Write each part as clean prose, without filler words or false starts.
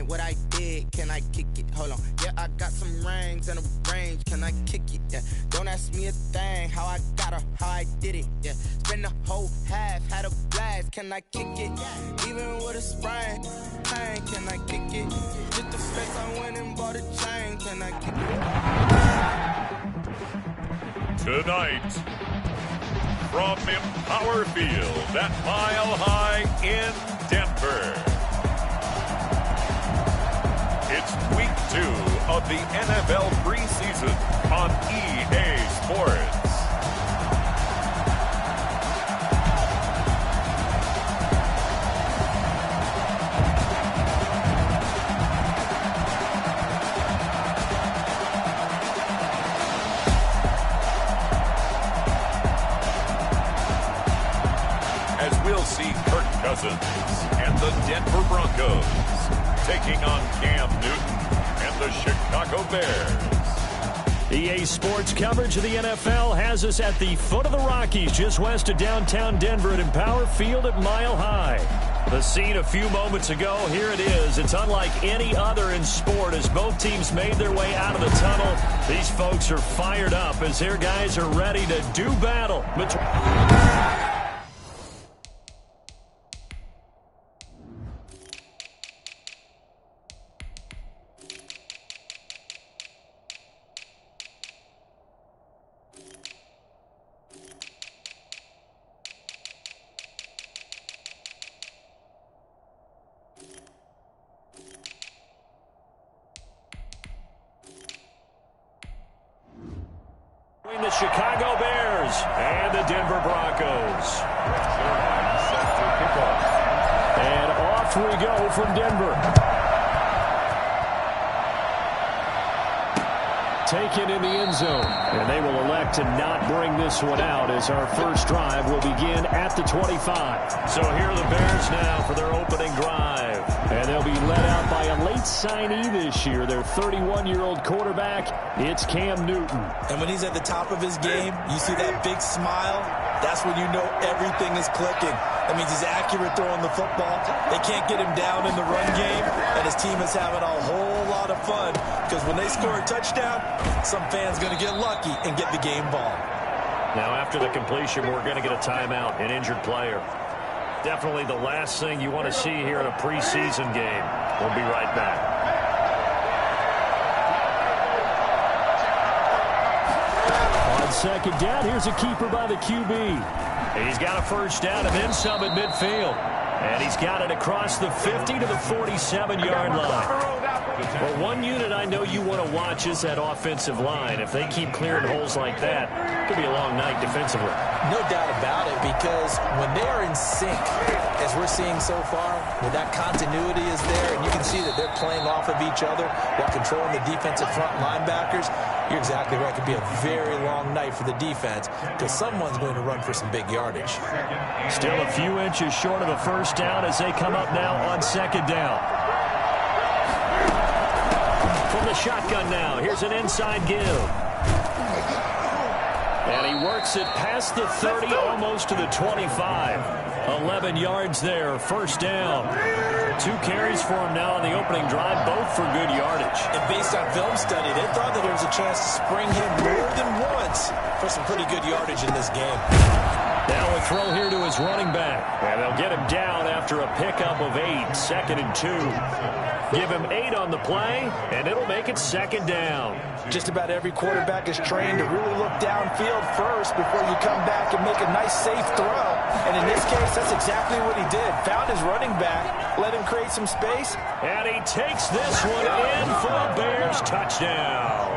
what I did, can I kick it? Hold on, yeah, I got some rings and a range, can I kick it? Yeah, don't ask me a thing, how I got her, how I did it. Yeah, spend the whole half, had a blast, can I kick it? Even with a sprain, pain, can I kick it? Just the flex, I went and bought a chain, can I kick it? Tonight, from Empower Field at Mile High in Denver, it's week 2 of the NFL preseason on EA Sports. As we'll see Kirk Cousins and the Denver Broncos taking on Cam Newton and the Chicago Bears. EA Sports coverage of the NFL has us at the foot of the Rockies, just west of downtown Denver at Empower Field at Mile High. The scene a few moments ago, here it is. It's unlike any other in sport as both teams made their way out of the tunnel. These folks are fired up as their guys are ready to do battle. Between the Chicago Bears and the Denver Broncos. And off we go from Denver. Taken in the end zone. And they will elect to not bring this one out as our first drive will begin at the 25. So here are the Bears now for their opening drive. And they'll be led out by a late signee this year, their 31-year-old quarterback. It's Cam Newton. And when he's at the top of his game, you see that big smile. That's when you know everything is clicking. That means he's accurate throwing the football. They can't get him down in the run game, and his team is having a whole lot of fun because when they score a touchdown, some fan's going to get lucky and get the game ball. Now, after the completion, we're going to get a timeout, an injured player. Definitely the last thing you want to see here in a preseason game. We'll be right back. On second down, here's a keeper by the QB. He's got a first down and then some at midfield. And he's got it across the 50 to the 47-yard line. Well, one unit I know you want to watch is that offensive line. If they keep clearing holes like that, it could be a long night defensively. No doubt about it, because when they are in sync, as we're seeing so far, when that continuity is there, and you can see that they're playing off of each other while controlling the defensive front linebackers, you're exactly right. It could be a very long night for the defense because someone's going to run for some big yardage. Still a few inches short of a first down as they come up now on second down. From the shotgun now, here's an inside give. And he works it past the 30, almost to the 25. 11 yards there, first down. 2 carries for him now on the opening drive, both for good yardage. And based on film study, they thought that there was a chance to spring him more than once for some pretty good yardage in this game. Now a throw here to his running back. And they'll get him down after a pickup of 8, second and 2. Give him 8 on the play, and it'll make it second down. Just about every quarterback is trained to really look downfield first before you come back and make a nice, safe throw. And in this case, that's exactly what he did. Found his running back, let him create some space. And he takes this one in for a Bears touchdown.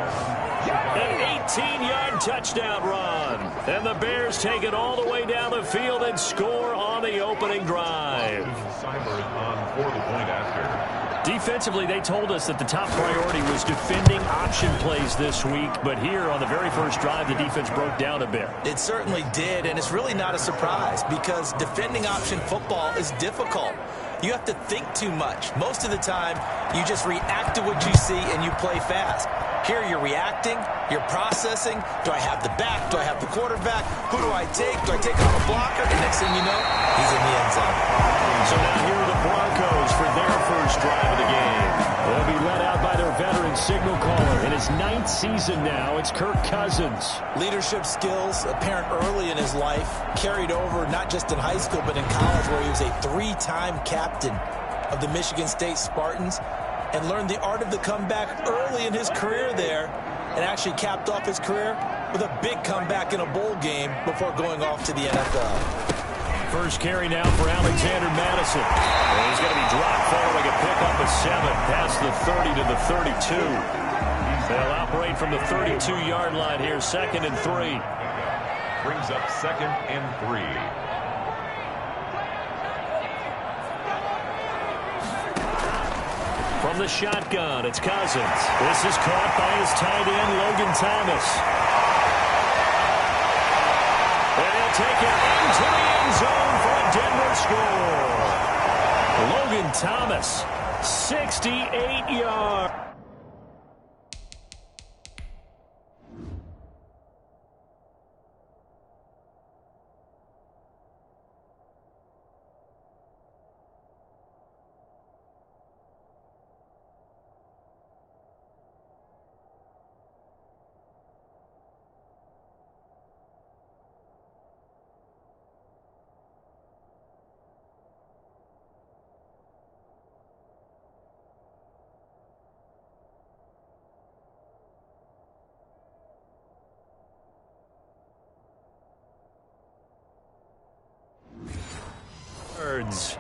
An 18-yard touchdown run. And the Bears take it all the way down the field and score on the opening drive. Defensively, they told us that the top priority was defending option plays this week, but here on the very first drive, the defense broke down a bit. It certainly did, and it's really not a surprise because defending option football is difficult. You have to think too much. Most of the time, you just react to what you see and you play fast. Here you're reacting, you're processing. Do I have the back? Do I have the quarterback? Who do I take? Do I take on a blocker? And next thing you know, he's in the end zone. So now here are the Broncos for their first drive of the game. signal caller. In his 9th season now, it's Kirk Cousins. Leadership skills apparent early in his life, carried over not just in high school but in college, where he was a 3-time captain of the Michigan State Spartans and learned the art of the comeback early in his career there, and actually capped off his career with a big comeback in a bowl game before going off to the NFL. First carry now for Alexander Madison. And he's going to be dropped following a pickup of 7 past the 30 to the 32. They'll operate from the 32-yard line here, 2nd and 3. Brings up 2nd and 3. From the shotgun, it's Cousins. This is caught by his tight end, Logan Thomas. And he'll take it into the end zone for a Denver score. Logan Thomas, 68 yards.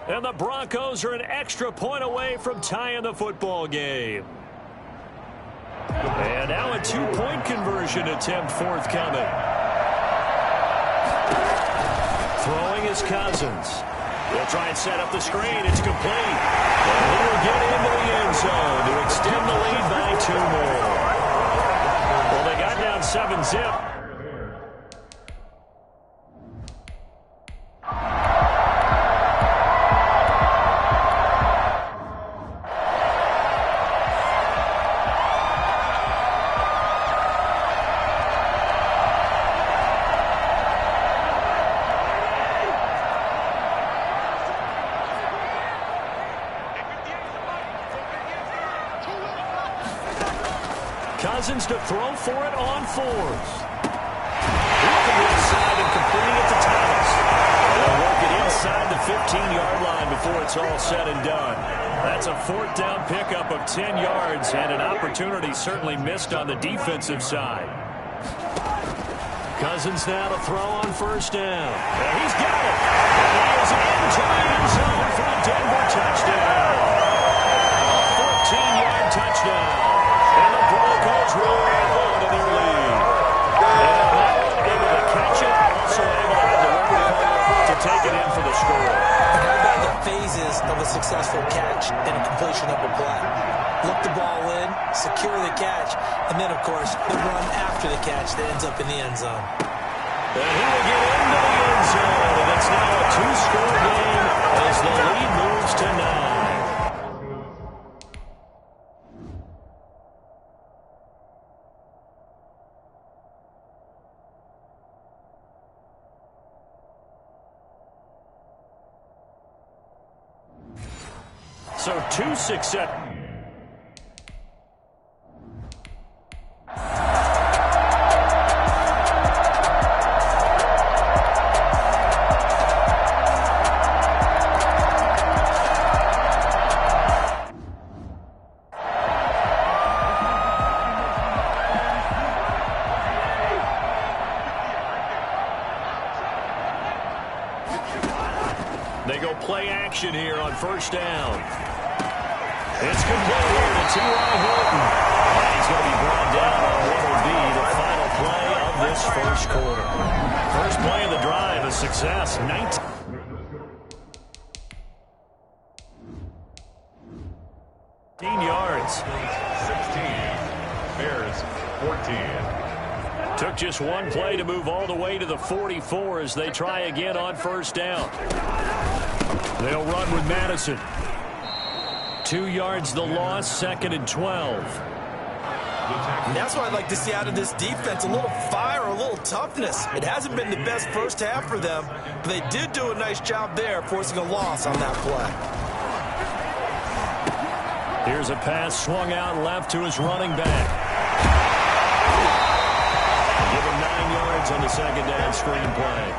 And the Broncos are an extra point away from tying the football game. And now a 2-point conversion attempt forthcoming. Throwing is Cousins. They'll try and set up the screen. It's complete. And he will get into the end zone to extend the lead by 2 more. Well, they got down 7-zip. Cousins to throw for it on 4th. Looking inside and completing it to Thomas. They'll work it inside the 15-yard line before it's all said and done. That's a 4th down pickup of 10 yards and an opportunity certainly missed on the defensive side. Cousins now to throw on 1st down. And he's got it. And he is into the end zone for a Denver touchdown. A 14-yard touchdown. And the Broncos roll on to their lead. And able to catch it, also able to have the wherewithal to take it in for the score. And how about the phases of a successful catch and a completion of a play? Look the ball in, secure the catch, and then, of course, the run after the catch that ends up in the end zone. And he will get into the end zone, and it's now a 2-score game as the lead moves to 9. So 2 success. They go play action here on 1st down. It's complete here to T.Y. Hilton. And he's going to be brought down on what will be the final play of this 1st quarter. First play of the drive, a success. 19 yards. 16. Bears 14. Took just 1 play to move all the way to the 44 as they try again on 1st down. They'll run with Madison. 2 yards the loss, 2nd and 12. And that's what I'd like to see out of this defense, a little fire, a little toughness. It hasn't been the best first half for them, but they did do a nice job there forcing a loss on that play. Here's a pass swung out left to his running back. Give him 9 yards on the second down screen play.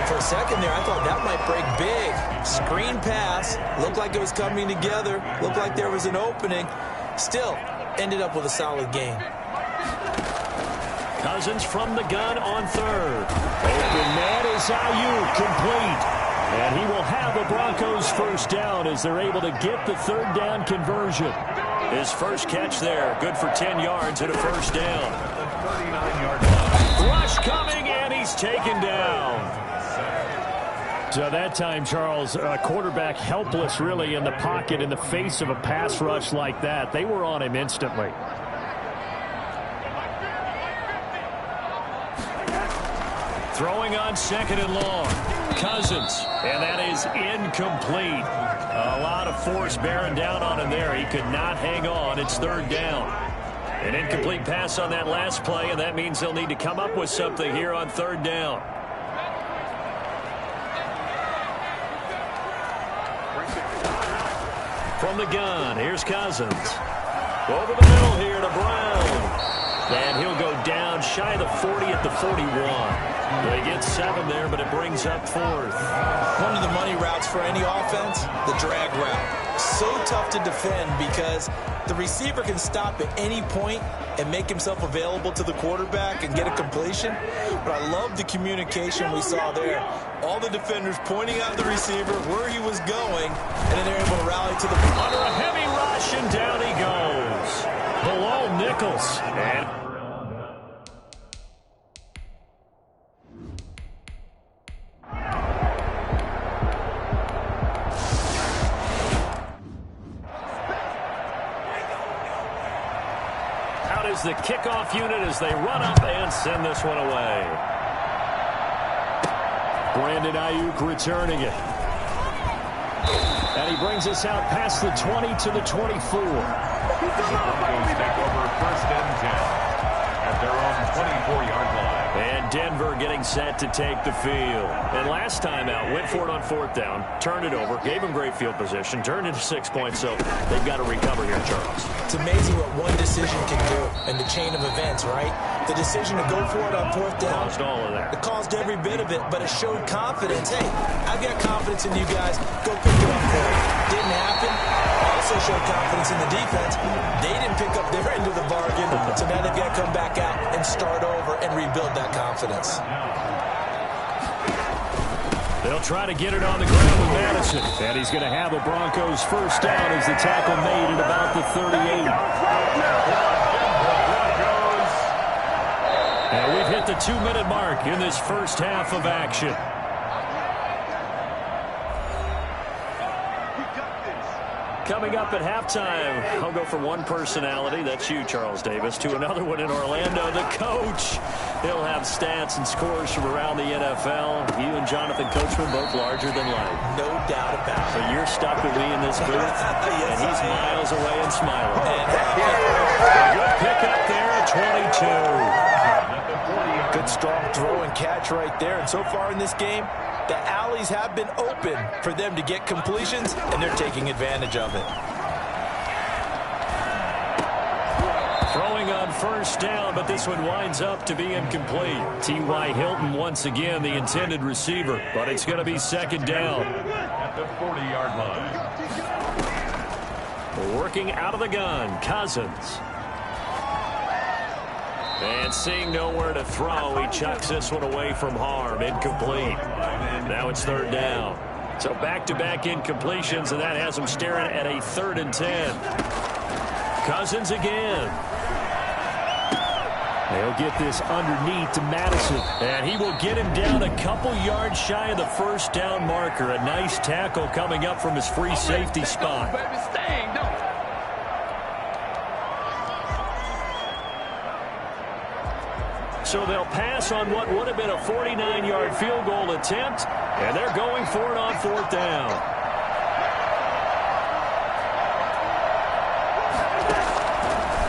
For a second there, I thought that might break big. Screen pass. Looked like it was coming together. Looked like there was an opening. Still, ended up with a solid game. Cousins from the gun on third. Open man is Ayuk, complete. And he will have a Broncos first down as they're able to get the third down conversion. His first catch there, good for 10 yards and a first down. 39-yard line. Rush coming, and he's taken down. So that time, Charles, quarterback helpless really in the pocket in the face of a pass rush like that. They were on him instantly. Throwing on second and long. Cousins, and that is incomplete. A lot of force bearing down on him there. He could not hang on. It's third down. An incomplete pass on that last play, and that means they'll need to come up with something here on third down. From the gun, here's Cousins. Over the middle here to Brown. And he'll go down shy of the 40 at the 41. They get 7 there, but it brings up fourth. One of the money routes for any offense, the drag route. So tough to defend because the receiver can stop at any point and make himself available to the quarterback and get a completion. But I love the communication we saw there. All the defenders pointing out the receiver where he was going, and then they're able to rally to the... Under a heavy rush, and down he goes. Below Nichols. And the kickoff unit as they run up and send this one away. Brandon Ayuk returning it. And he brings us out past the 20 to the 24. The Broncos take over first and 10 at their own 24-yard line. And Denver getting set to take the field. And last time out, went for it on fourth down, turned it over, gave him great field position, turned into 6 points, so they've got to recover here, Charles. It's amazing what one decision can do in the chain of events, right? The decision to go for it on fourth down. Caused all of that. It caused every bit of it, but it showed confidence. Hey, I've got confidence in you guys. Go pick it up for it. Didn't happen. Also showed confidence in the defense. They didn't pick up their end of the bargain, so now they've got to come back out and start over and rebuild that confidence. They'll try to get it on the ground with Madison. And he's going to have a Broncos first down as the tackle made at about the 38. And we've hit the 2-minute mark in this first half of action. Coming up at halftime, I'll go from one personality, that's you, Charles Davis, to another one in Orlando, the coach. He'll have stats and scores from around the NFL. You and Jonathan Coachman both larger than life. No doubt about it. So you're stuck with me in this booth, yes, and he's miles away and smiling. And good pick up there at 22. good strong throw and catch right there. And so far in this game, the alleys have been open for them to get completions, and they're taking advantage of it. Throwing on first down, but this one winds up to be incomplete. T.Y. Hilton once again the intended receiver, but it's going to be second down. At the 40-yard line. Working out of the gun, Cousins. And seeing nowhere to throw, he chucks this one away from harm. Incomplete. Now it's third down. So back-to-back incompletions, and that has him staring at a 3rd and 10. Cousins again. They'll get this underneath to Madison. And he will get him down a couple yards shy of the first down marker. A nice tackle coming up from his free safety spot. So they'll pass on what would have been a 49-yard field goal attempt, and they're going for it on 4th down.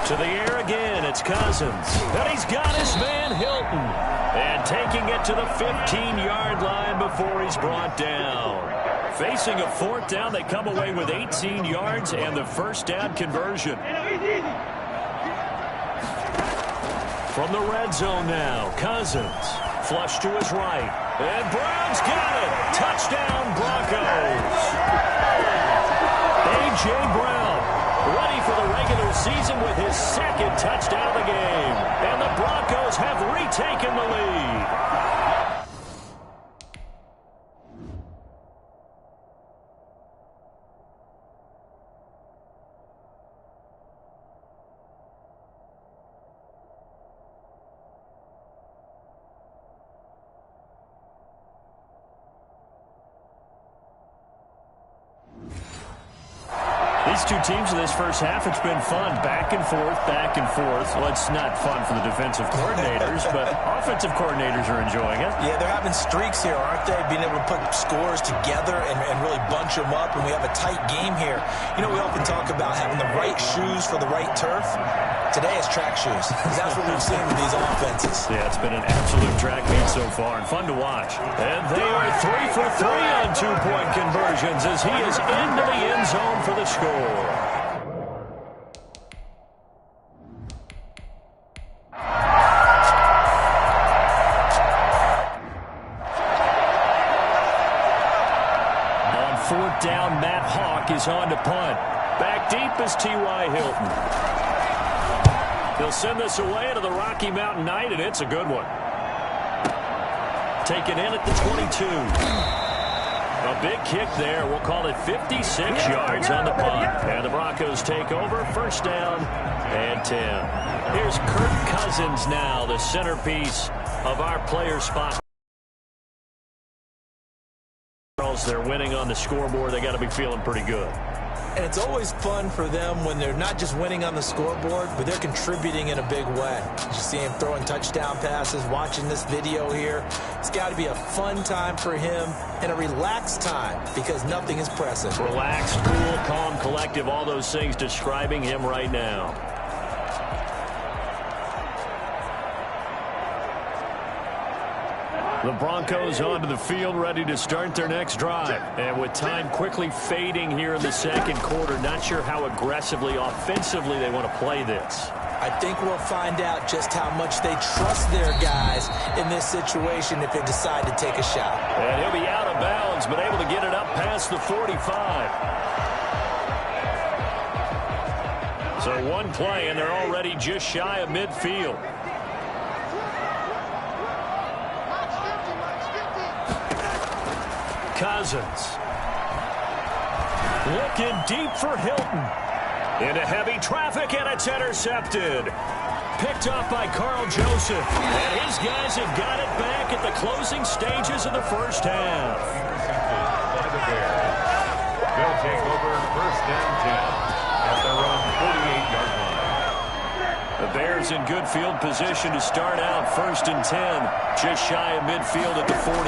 To the air again, it's Cousins. And he's got his man Hilton. And taking it to the 15-yard line before he's brought down. Facing a 4th down, they come away with 18 yards and the first down conversion. From the red zone now, Cousins. Flush to his right. And Brown's got it. Touchdown, Broncos. A.J. Brown ready for the regular season with his 2nd touchdown of the game. And the Broncos have retaken the lead. These two teams in this first half, it's been fun. Back and forth, back and forth. Well, it's not fun for the defensive coordinators, but offensive coordinators are enjoying it. Yeah, they're having streaks here, aren't they? Being able to put scores together and really bunch them up, and we have a tight game here. You know, we often talk about having the right shoes for the right turf. Today it's track shoes. That's what we've seen with these offenses. Yeah, it's been an absolute track meet so far and fun to watch. And they are 3 for 3 on 2-point conversions as he is into the end zone for the score. On 4th down, Matt Hawk is on to punt. Back deep is T.Y. Hilton. He'll send this away to the Rocky Mountain Knight, and it's a good one. Taken in at the 22. A big kick there. We'll call it 56 yards on the punt. And the Broncos take over. First down and 10. Here's Kirk Cousins now, the centerpiece of our player spot. They're winning on the scoreboard. They got to be feeling pretty good. And it's always fun for them when they're not just winning on the scoreboard, but they're contributing in a big way. You see him throwing touchdown passes, watching this video here. It's got to be a fun time for him and a relaxed time because nothing is pressing. Relaxed, cool, calm, collective, all those things describing him right now. The Broncos onto the field, ready to start their next drive. And with time quickly fading here in the second quarter, not sure how aggressively, offensively they want to play this. I think we'll find out just how much they trust their guys in this situation if they decide to take a shot. And he'll be out of bounds, but able to get it up past the 45. So one play, and they're already just shy of midfield. Cousins. Looking deep for Hilton. Into heavy traffic, and it's intercepted. Picked off by Carl Joseph. And his guys have got it back at the closing stages of the first half. They'll take over first and 10 at their own 48-yard line. The Bears in good field position to start out first and 10. Just shy of midfield at the 48.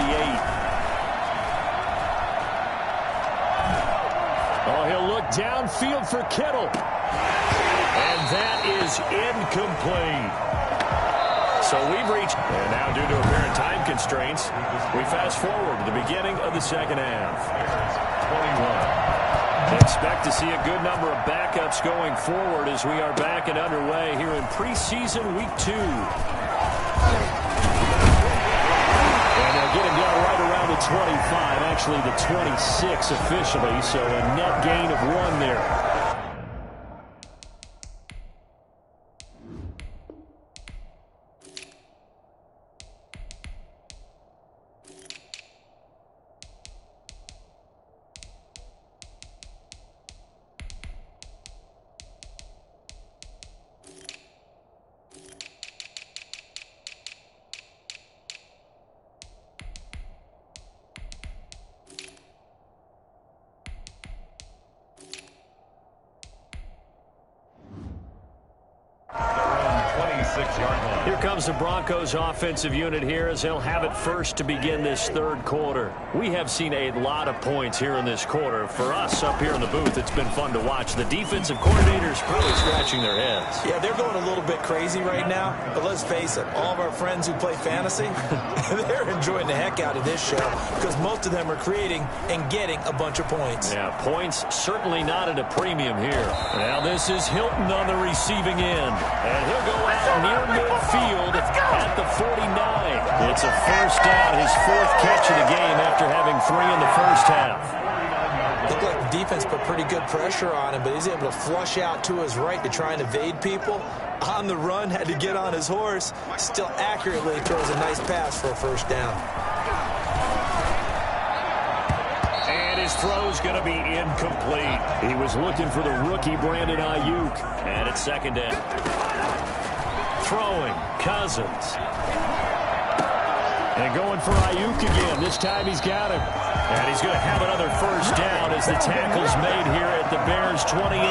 Oh, he'll look downfield for Kittle. And that is incomplete. So we've reached, and now due to apparent time constraints, we fast forward to the beginning of the second half. 21. Expect to see a good number of backups going forward as we are back and underway here in preseason week 2. And they'll get him down right around the 25, actually the 26 officially, so a net gain of 1 there. 26-yard line. Here comes the Broncos offensive unit here as they'll have it first to begin this third quarter. We have seen a lot of points here in this quarter. For us up here in the booth, it's been fun to watch. The defensive coordinators probably scratching their heads. Yeah, they're going a little bit crazy right now, but let's face it, all of our friends who play fantasy, they're enjoying the heck out of this show because most of them are creating and getting a bunch of points. Yeah, points certainly not at a premium here. Now this is Hilton on the receiving end, and he'll go out near midfield at the 49. It's a first down, his fourth catch of the game after having 3 in the first half. Looked like the defense put pretty good pressure on him, but he's able to flush out to his right to try and evade people. On the run, had to get on his horse. Still accurately throws a nice pass for a first down. And his throw's going to be incomplete. He was looking for the rookie Brandon Ayuk. And it's second down. Throwing, Cousins. And going for Ayuk again. This time he's got him. And he's going to have another first down as the tackle's made here at the Bears' 28.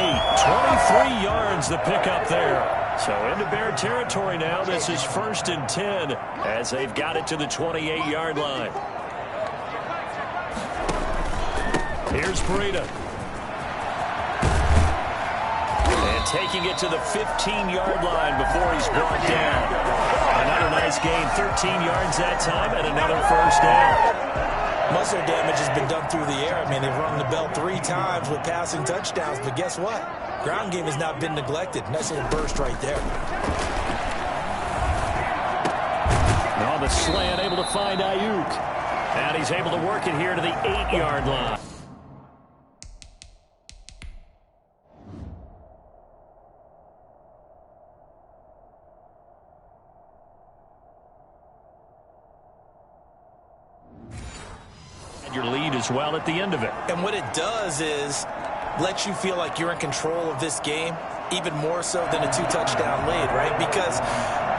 23 yards the pickup there. So into Bear territory now. This is 1st and 10 as they've got it to the 28-yard line. Here's Breida. And taking it to the 15-yard line before he's brought down. Another nice gain, 13 yards that time, and another first down. Most of their damage has been done through the air. I mean, they've rung the bell 3 times with passing touchdowns, but guess what? Ground game has not been neglected. Nice little burst right there. Now the slant able to find Ayuk. And he's able to work it here to the 8-yard line. Your lead as well at the end of it. And what it does is lets you feel like you're in control of this game, even more so than a 2-touchdown lead, right? Because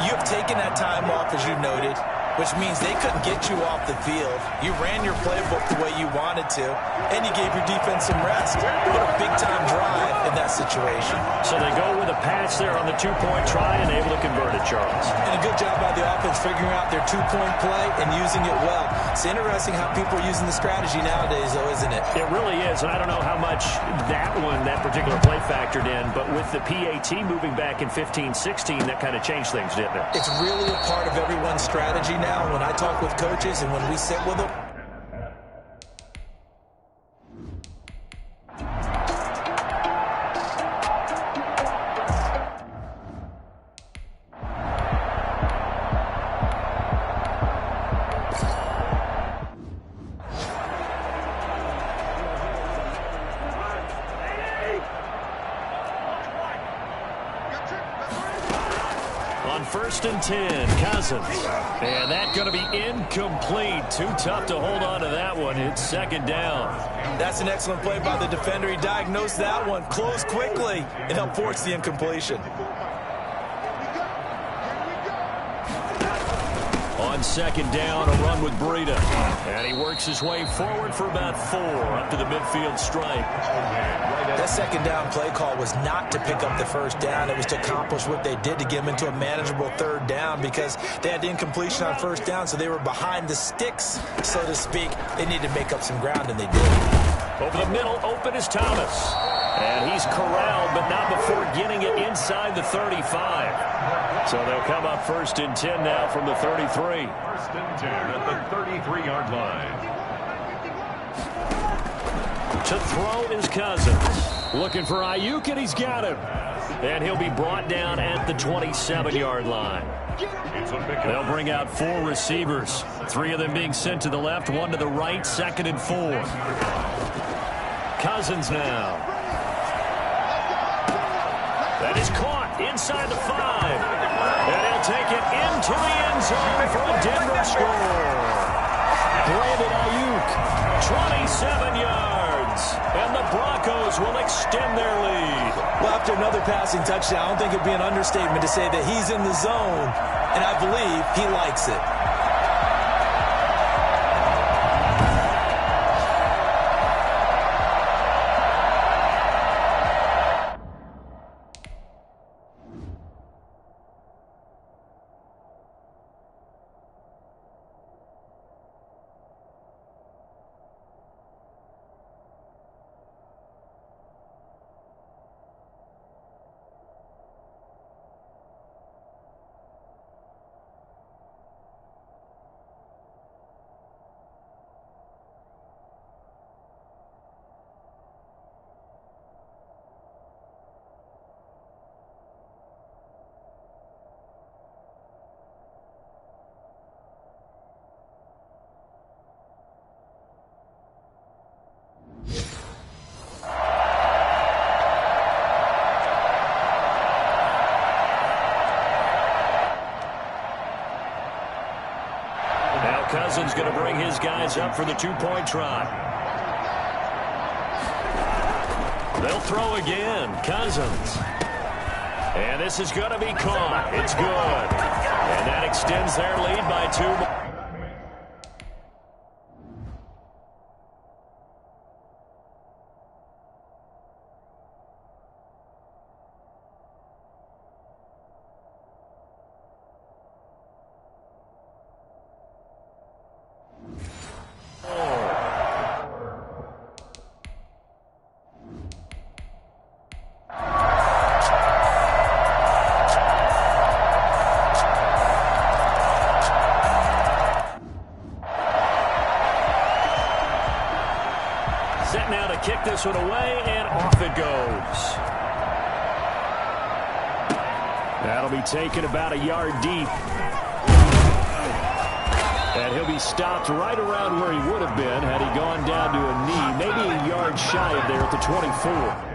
you have taken that time off, as you noted, which means they couldn't get you off the field. You ran your playbook the way you wanted to, and you gave your defense some rest. What a big-time drive in that situation. So they go with a pass there on the 2-point try and able to convert it, Charles. And a good job by the offense figuring out their 2-point play and using it well. It's interesting how people are using the strategy nowadays, though, isn't it? It really is, and I don't know how much that particular play factored in, but with the PAT moving back in 15-16, that kind of changed things, didn't it? It's really a part of everyone's strategy now. When I talk with coaches and when we sit with them, on 1st and 10, Cousins. And that's going to be incomplete. Too tough to hold on to that one. It's second down. That's an excellent play by the defender. He diagnosed that one, closed quickly, and helped force the incompletion. On second down, a run with Breida. And he works his way forward for about 4 up to the midfield stripe. That second down play call was not to pick up the first down. It was to accomplish what they did to get them into a manageable third down because they had the incompletion on first down, so they were behind the sticks, so to speak. They needed to make up some ground, and they did. Over the middle, open is Thomas. And he's corralled, but not before getting it inside the 35. So they'll come up 1st and 10 now from the 33. 1st and 10 at the 33-yard line. To throw is Cousins. Looking for Ayuk, and he's got him. And he'll be brought down at the 27-yard line. They'll bring out 4 receivers. 3 of them being sent to the left, 1 to the right, 2nd and 4. Cousins now. That is caught inside the 5. And he'll take it into the end zone for a Denver score. Brandon Ayuk, 27 yards. And the Broncos will extend their lead. Well, after another passing touchdown, I don't think it'd be an understatement to say that he's in the zone, and I believe he likes it. Cousins going to bring his guys up for the two-point try. They'll throw again. Cousins. And this is going to be caught. It's good. And that extends their lead by 2. Set now to kick this one away, and off it goes. That'll be taken about a yard deep. And he'll be stopped right around where he would have been had he gone down to a knee, maybe a yard shy of there at the 24.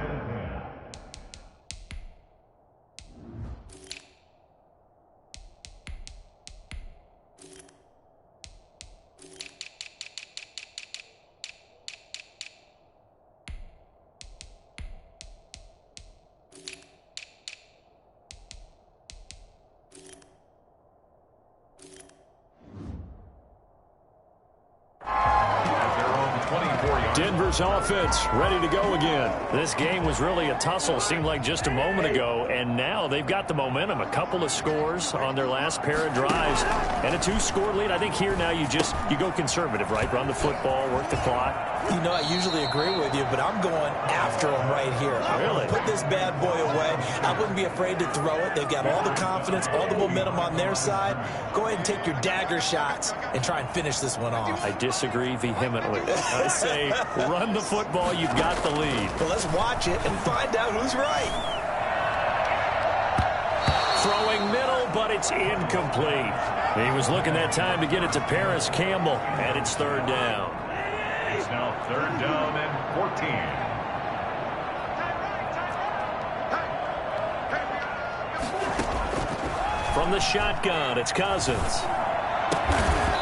Denver's offense ready to go again. This game was really a tussle, seemed like just a moment ago, and now they've got the momentum. A couple of scores on their last pair of drives and a 2-score lead. I think here now you go conservative, right? Run the football, work the clock. You know, I usually agree with you, but I'm going after him right here. I'm going to put this bad boy away. I wouldn't be afraid to throw it. They've got all the confidence, all the momentum on their side. Go ahead and take your dagger shots and try and finish this one off. I disagree vehemently. I say run the football. You've got the lead. Well, let's watch it and find out who's right. Throwing middle, but it's incomplete. He was looking that time to get it to Paris Campbell, and it's third down. It's now third down and 14. From the shotgun, it's Cousins.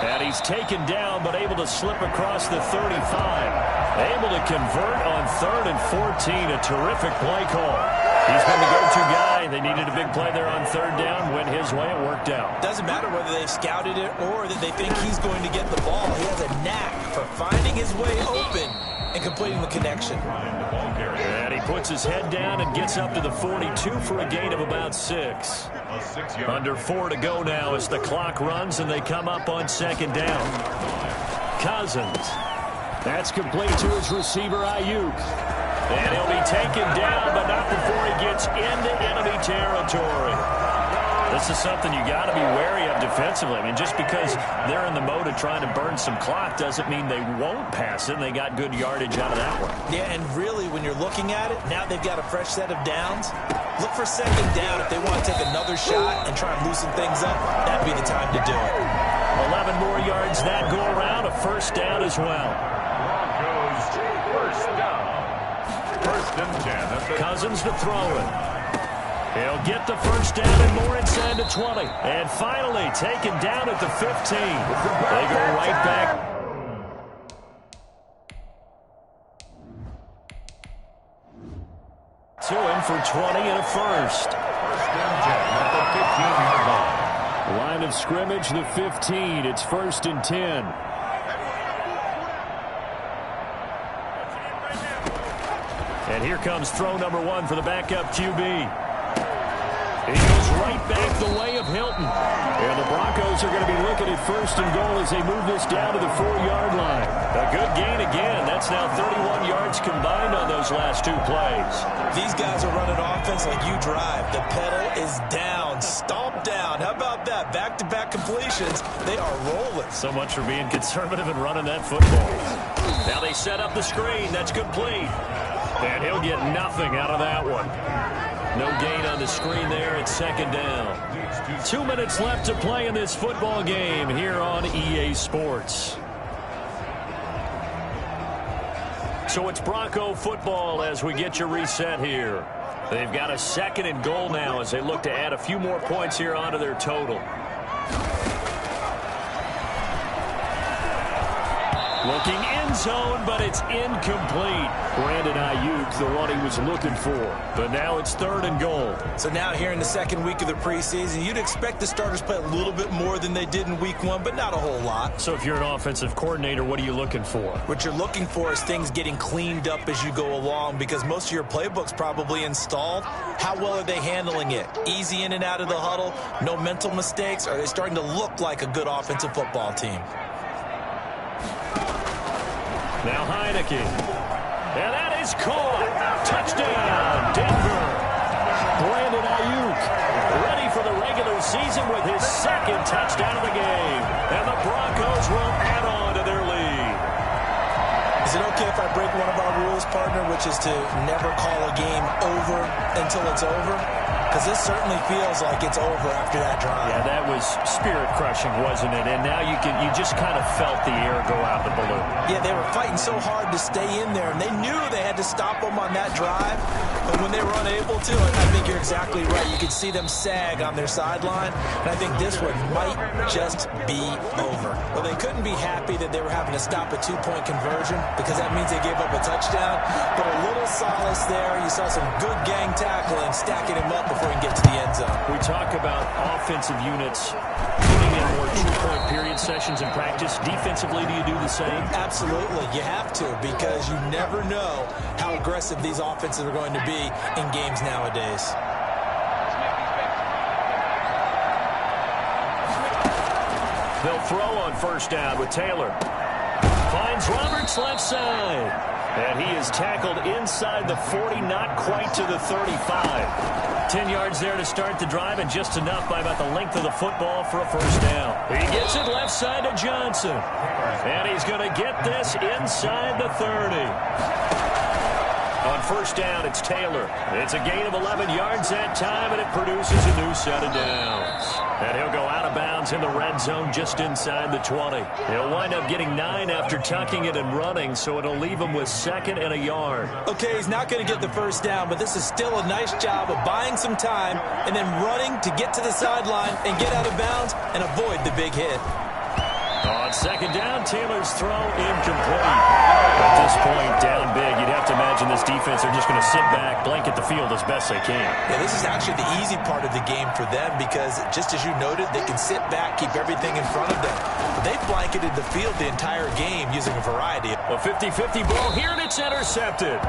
And he's taken down, but able to slip across the 35. Able to convert on 3rd and 14. A terrific play call. He's been the go-to guy. They needed a big play there on 3rd down. Went his way. It worked out. Doesn't matter whether they scouted it or that they think he's going to get the ball. He has a knack for finding his way open and completing the connection. And he puts his head down and gets up to the 42 for a gain of about 6. Under 4 to go now as the clock runs and they come up on 2nd down. Cousins. That's complete to his receiver, Ayuk. And he'll be taken down, but not before he gets into enemy territory. This is something you got to be wary of defensively. I mean, just because they're in the mode of trying to burn some clock doesn't mean they won't pass it, and they got good yardage out of that one. Yeah, and really, when you're looking at it, now they've got a fresh set of downs. Look for 2nd down if they want to take another shot and try and loosen things up. That'd be the time to do it. 11 more yards that go around, a 1st down as well. Broncos, 1st down. 1st and 10. Cousins to throw it. He'll get the 1st down and more inside the 20. And finally taken down at the 15. They go right back. To him for 20 and a 1st. 1st and 10 at the 15-yard line. Line of scrimmage, the 15. It's 1st and 10. And here comes throw number 1 for the backup QB. He goes right back the way of Hilton. And the Broncos are going to be looking at 1st and goal as they move this down to the 4-yard line. A good gain again. That's now 31 yards combined on those last 2 plays. These guys are running offense like you drive. The pedal is down, stomped down. How about that? Back-to-back completions. They are rolling. So much for being conservative and running that football. Now they set up the screen. That's complete. And he'll get nothing out of that one. No gain on the screen there. It's 2nd down. 2 minutes left to play in this football game here on EA Sports. So it's Bronco football as we get you reset here. They've got a 2nd and goal now as they look to add a few more points here onto their total. Looking end zone, but it's incomplete. Brandon Ayuk, the one he was looking for. But now it's 3rd and goal. So now here in the second week of the preseason, you'd expect the starters play a little bit more than they did in week 1, but not a whole lot. So if you're an offensive coordinator, what are you looking for? What you're looking for is things getting cleaned up as you go along, because most of your playbook's probably installed. How well are they handling it? Easy in and out of the huddle? No mental mistakes? Are they starting to look like a good offensive football team? Now Heineke. And that is caught. Touchdown, Denver. Brandon Ayuk ready for the regular season with his 2nd touchdown of the game. And the Broncos will add on to their lead. Is it okay if I break one of our rules, partner, which is to never call a game over until it's over? Because this certainly feels like it's over after that drive. Yeah, that was spirit-crushing, wasn't it? And now you just kind of felt the air go out of the balloon. Yeah, they were fighting so hard to stay in there, and they knew they had to stop them on that drive. But when they were unable to, I think you're exactly right. You could see them sag on their sideline, and I think this one might just be over. Well, they couldn't be happy that they were having to stop a 2-point conversion, because that means they gave up a touchdown. But a little solace there. You saw some good gang tackling, stacking him up before he can get to the end zone. We talk about offensive units putting in more 2-point period sessions in practice. Defensively, do you do the same? Absolutely. You have to, because you never know how aggressive these offenses are going to be in games nowadays. They'll throw on 1st down with Taylor. Finds Roberts left side. And he is tackled inside the 40, not quite to the 35. 10 yards there to start the drive, and just enough by about the length of the football for a 1st down. He gets it left side to Johnson. And he's going to get this inside the 30. On 1st down, it's Taylor. It's a gain of 11 yards that time, and it produces a new set of downs. And he'll go out of bounds in the red zone just inside the 20. He'll wind up getting 9 after tucking it and running, so it'll leave him with 2nd and a yard. Okay, he's not going to get the 1st down, but this is still a nice job of buying some time and then running to get to the sideline and get out of bounds and avoid the big hit. On 2nd down, Taylor's throw incomplete. At this point, down big, you'd have to imagine this defense are just going to sit back, blanket the field as best they can. Yeah, this is actually the easy part of the game for them, because just as you noted, they can sit back, keep everything in front of them. But they've blanketed the field the entire game using a variety of... A 50-50 ball here, and it's intercepted.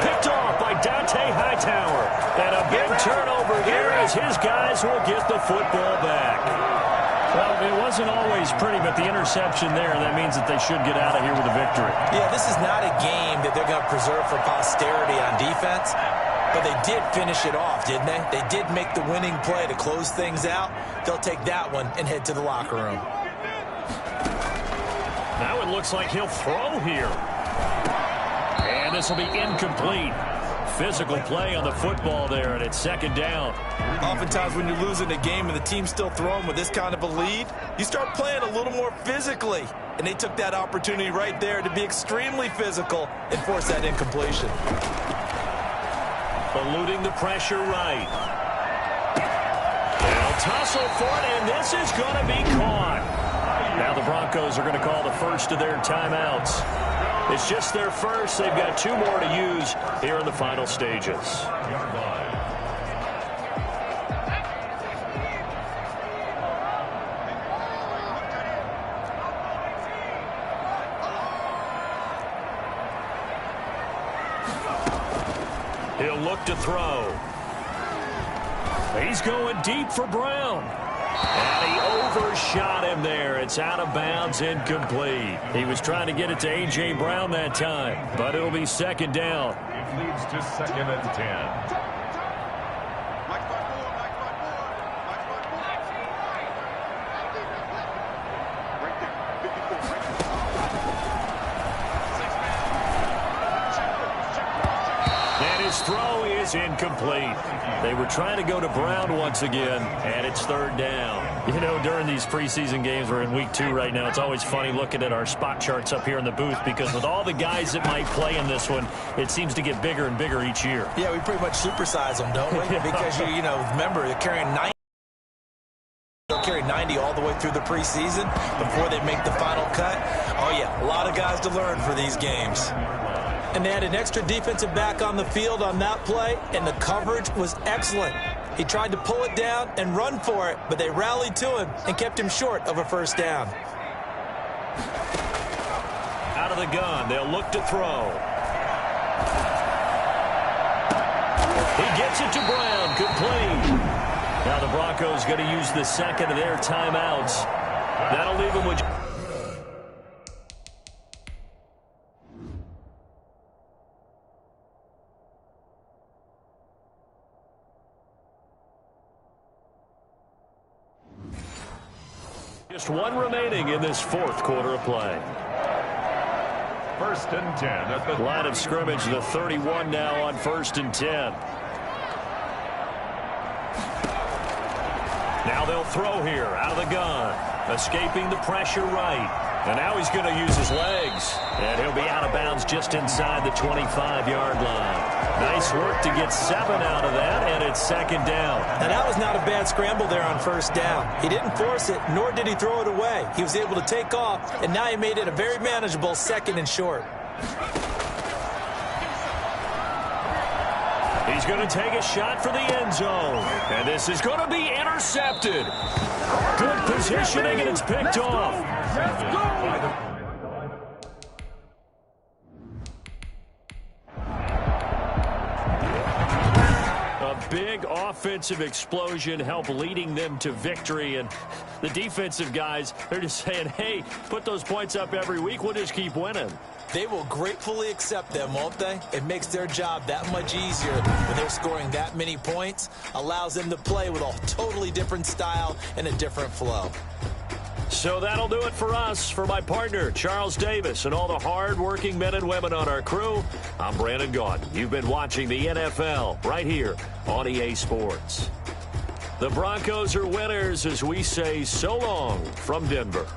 Picked off by Dante Hightower. And a big turnover here as his guys will get the football back. Well, it wasn't always pretty, but the interception there, that means that they should get out of here with a victory. Yeah, this is not a game that they're going to preserve for posterity on defense, but they did finish it off, didn't they? They did make the winning play to close things out. They'll take that one and head to the locker room. Now it looks like he'll throw here. And this will be incomplete. Physical play on the football there, and it's 2nd down. Oftentimes when you're losing a game and the team's still throwing with this kind of a lead, you start playing a little more physically. And they took that opportunity right there to be extremely physical and force that incompletion. Eluding the pressure right. They'll tussle for it, and this is going to be caught. Now the Broncos are going to call the first of their timeouts. It's just their first. They've got 2 more to use here in the final stages. He'll look to throw. He's going deep for Brown. And he overshot him there. It's out of bounds, incomplete. He was trying to get it to A.J. Brown that time, but it'll be 2nd down. It leads to 2nd and 10. His throw is incomplete. They were trying to go to Brown once again, and it's 3rd down. You know, during these preseason games, we're in week 2 right now, it's always funny looking at our spot charts up here in the booth, because with all the guys that might play in this one, it seems to get bigger and bigger each year. Yeah, we pretty much supersize them, don't we? Because, you know, remember, they're carrying 9 They'll carry 90 all the way through the preseason before they make the final cut. Oh, yeah, a lot of guys to learn for these games. And they had an extra defensive back on the field on that play, and the coverage was excellent. He tried to pull it down and run for it, but they rallied to him and kept him short of a first down. Out of the gun, they'll look to throw. He gets it to Brown, complete. Now the Broncos going to use the second of their timeouts. That'll leave them with... just one remaining in this fourth quarter of play. 1st and 10 at the line of scrimmage, the 31 now on 1st and 10. Now they'll throw here out of the gun, escaping the pressure right. And now he's going to use his legs. And he'll be out of bounds just inside the 25-yard line. Nice work to get 7 out of that, and it's 2nd down. And that was not a bad scramble there on 1st down. He didn't force it, nor did he throw it away. He was able to take off, and now he made it a very manageable 2nd and short. He's going to take a shot for the end zone. And this is going to be intercepted. Good positioning, and it's picked off. Let's go! A big offensive explosion helped leading them to victory. And the defensive guys, they're just saying, hey, put those points up every week. We'll just keep winning. They will gratefully accept them, won't they? It makes their job that much easier when they're scoring that many points. Allows them to play with a totally different style and a different flow. So that'll do it for us. For my partner, Charles Davis, and all the hard-working men and women on our crew, I'm Brandon Gaudin. You've been watching the NFL right here on EA Sports. The Broncos are winners as we say so long from Denver.